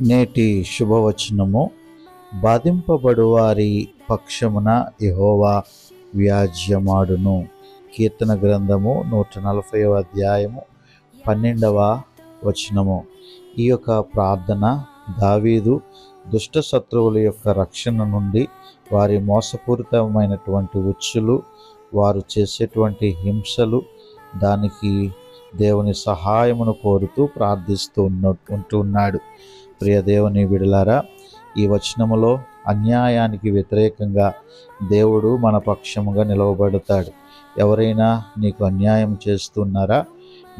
నేటి శుభవచనము, బాధింపబడువారి పక్షమున యెహోవా వ్యాజ్యమాడును. కీర్తన గ్రంథము 140వ అధ్యాయము 12వ వచనము. ఈ యొక్క ప్రార్థన దావీదు దుష్ట శత్రువుల యొక్క రక్షణ నుండి, వారి మోసపూరితమైనటువంటి ఉచ్చులు, వారు చేసేటువంటి హింసలు, దానికి దేవుని సహాయమును కోరుతూ ప్రార్థిస్తూ ఉంటున్నాడు. ప్రియ దేవుని బిడ్డలారా, ఈ వచనములో అన్యాయానికి వ్యతిరేకంగా దేవుడు మన పక్షముగా నిలవబడతాడు. ఎవరైనా నీకు అన్యాయం చేస్తున్నారా,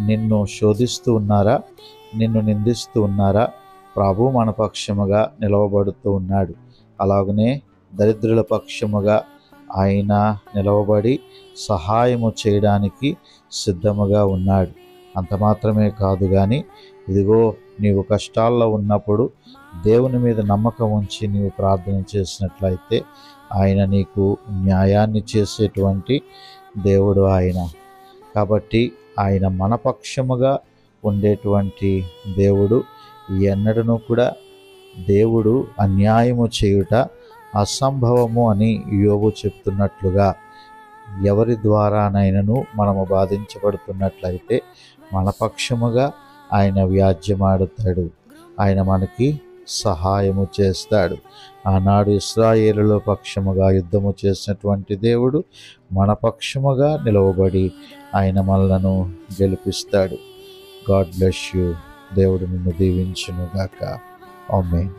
నిన్ను శోధిస్తూ ఉన్నారా, నిన్ను నిందిస్తూ ఉన్నారా, ప్రభు మన పక్షముగా నిలవబడుతూ ఉన్నాడు. అలాగనే దరిద్రుల పక్షముగా ఆయన నిలవబడి సహాయము చేయడానికి సిద్ధముగా ఉన్నాడు. అంత మాత్రమే కాదు కానీ, ఇదిగో నీవు కష్టాల్లో ఉన్నప్పుడు దేవుని మీద నమ్మకం ఉంచి నీవు ప్రార్థన చేసినట్లయితే ఆయన నీకు న్యాయాన్ని చేసేటువంటి దేవుడు ఆయన. కాబట్టి ఆయన మన పక్షముగా ఉండేటువంటి దేవుడు. ఎన్నడూ కూడా దేవుడు అన్యాయము చేయుట అసంభవము అని యోబు చెప్తున్నట్లుగా, ఎవరి ద్వారానైనను మనము బాధించబడుతున్నట్లయితే మన పక్షముగా ఆయన వ్యాజ్యమాడుతాడు. ఆయన మనకి సహాయము చేస్తాడు. ఆనాడు ఇశ్రాయేలుల పక్షముగా యుద్ధము చేసినటువంటి దేవుడు మన పక్షముగా నిలవబడి ఆయన మనలను గెలిపిస్తాడు. God bless you. దేవుడు నిన్ను దీవించును గాక. ఆమేన్.